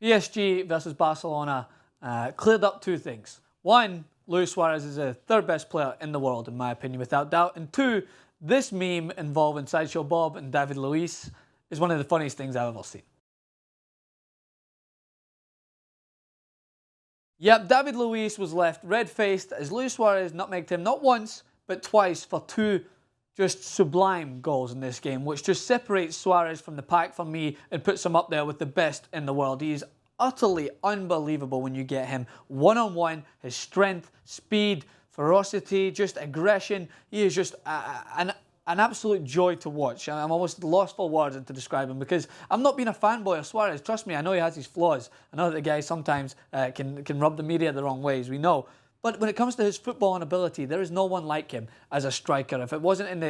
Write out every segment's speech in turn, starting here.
PSG versus Barcelona cleared up two things. One, Luis Suarez is the third best player in the world, in my opinion, without doubt. And two, this meme involving Sideshow Bob and David Luiz is one of the funniest things I've ever seen. Yep, David Luiz was left red-faced as Luis Suarez nutmegged him not once, but twice for two just sublime goals in this game, which just separates Suarez from the pack for me and puts him up there with the best in the world. He is utterly unbelievable when you get him one-on-one. His strength, speed, ferocity, just aggression. He is just an absolute joy to watch. I'm almost lost for words to describe him because I'm not being a fanboy of Suarez. Trust me, I know he has his flaws. I know that the guy sometimes can rub the media the wrong ways. We know. But when it comes to his footballing ability, there is no one like him as a striker. If we weren't in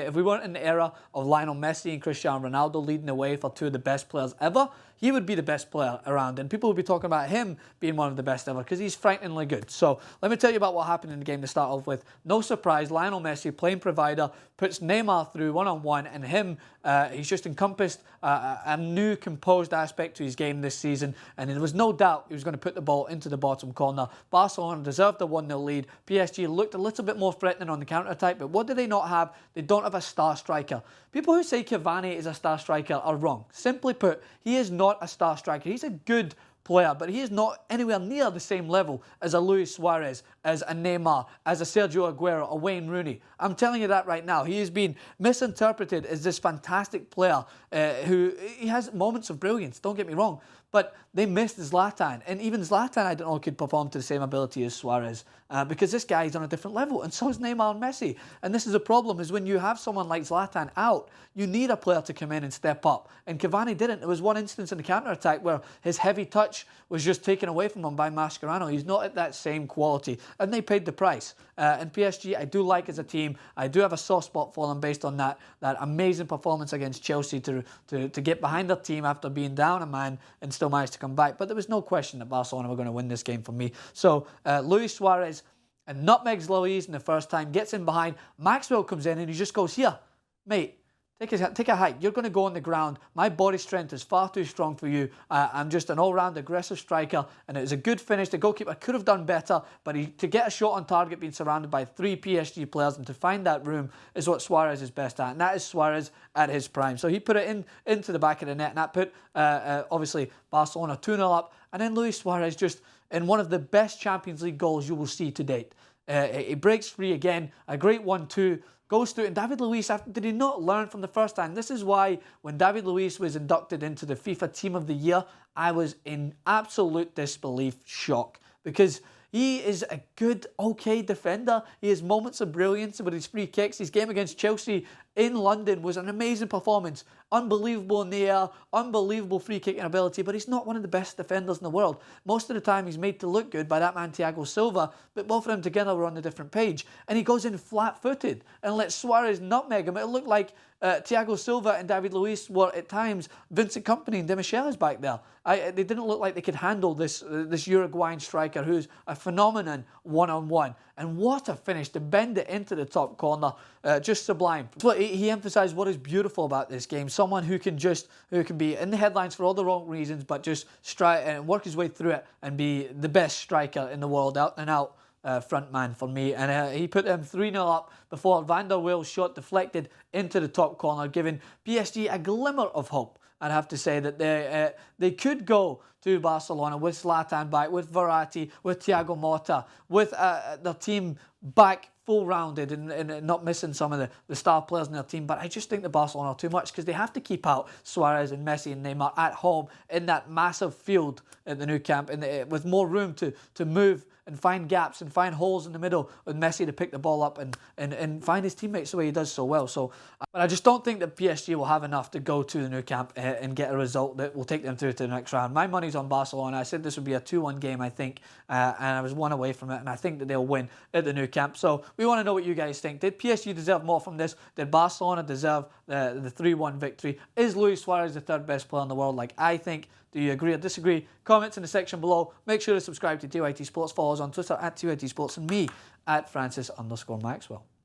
the era of Lionel Messi and Cristiano Ronaldo leading the way for two of the best players ever, he would be the best player around. And people would be talking about him being one of the best ever because he's frighteningly good. So let me tell you about what happened in the game to start off with. No surprise, Lionel Messi, playing provider, puts Neymar through one-on-one, and he's just encompassed a new composed aspect to his game this season. And there was no doubt he was going to put the ball into the bottom corner. Barcelona deserved the 1-0 lead. PSG looked a little bit more threatening on the counter-attack, but what do they not have? They don't have a star striker. People who say Cavani is a star striker are wrong. Simply put, he is not a star striker. He's a good player, but he is not anywhere near the same level as a Luis Suarez, as a Neymar, as a Sergio Aguero, a Wayne Rooney. I'm telling you that right now. He has been misinterpreted as this fantastic player who he has moments of brilliance, don't get me wrong, but they missed Zlatan. And even Zlatan, I don't know, could perform to the same ability as Suarez because this guy is on a different level, and so is Neymar and Messi. And this is a problem, is when you have someone like Zlatan out, you need a player to come in and step up. And Cavani didn't. There was one instance in the counter-attack where his heavy touch was just taken away from him by Mascherano. He's not at that same quality, and they paid the price. And PSG, I do like as a team. I do have a soft spot for them based on that amazing performance against Chelsea to get behind their team after being down a man and still managed to come back. But there was no question that Barcelona were going to win this game for me. So Luis Suarez and nutmegs Luiz in the first time, gets in behind. Maxwell comes in and he just goes, "Here, mate, take a hike. You're going to go on the ground. My body strength is far too strong for you. I'm just an all-round aggressive striker." And it was a good finish. The goalkeeper could have done better, but to get a shot on target being surrounded by three PSG players and to find that room is what Suarez is best at. And that is Suarez at his prime. So he put it into the back of the net, and that put, obviously, Barcelona 2-0 up. And then Luis Suarez just in one of the best Champions League goals you will see to date. He breaks free again, a great 1-2. Goes through, and David Luiz, did he not learn from the first time? This is why when David Luiz was inducted into the FIFA Team of the Year, I was in absolute disbelief, shock, because he is a good, okay defender. He has moments of brilliance with his free kicks. His game against Chelsea in London was an amazing performance. Unbelievable in the air, unbelievable free kicking ability, but he's not one of the best defenders in the world. Most of the time he's made to look good by that man Thiago Silva, but both of them together were on a different page. And he goes in flat-footed and lets Suarez nutmeg him. It looked like Thiago Silva and David Luiz were at times Vincent Kompany and Demichelis back there. They didn't look like they could handle this Uruguayan striker who's a phenomenon one-on-one. And what a finish to bend it into the top corner, just sublime. But he emphasised what is beautiful about this game. Someone who can be in the headlines for all the wrong reasons, but just strike and work his way through it and be the best striker in the world, out and out. Front man for me, and he put them 3-0 up before Van der Wael's shot deflected into the top corner, giving PSG a glimmer of hope. I'd have to say that they could go to Barcelona with Zlatan back, with Verratti, with Thiago Motta, with their team back full-rounded and not missing some of the star players in their team. But I just think the Barcelona are too much because they have to keep out Suarez and Messi and Neymar at home in that massive field at the Nou Camp, and with more room to move and find gaps and find holes in the middle with Messi to pick the ball up and find his teammates the way he does so well. So, but I just don't think that PSG will have enough to go to the Nou Camp and get a result that will take them through to the next round. My money's on Barcelona. I said this would be a 2-1 game, I think, and I was one away from it, and I think that they'll win at the Nou Camp. So we want to know what you guys think. Did PSG deserve more from this? Did Barcelona deserve the 3-1 victory? Is Luis Suarez the third best player in the world like I think? Do you agree or disagree? Comments in the section below. Make sure to subscribe to TYT Sports. Follow us on Twitter at TYT Sports and me at Francis_Maxwell.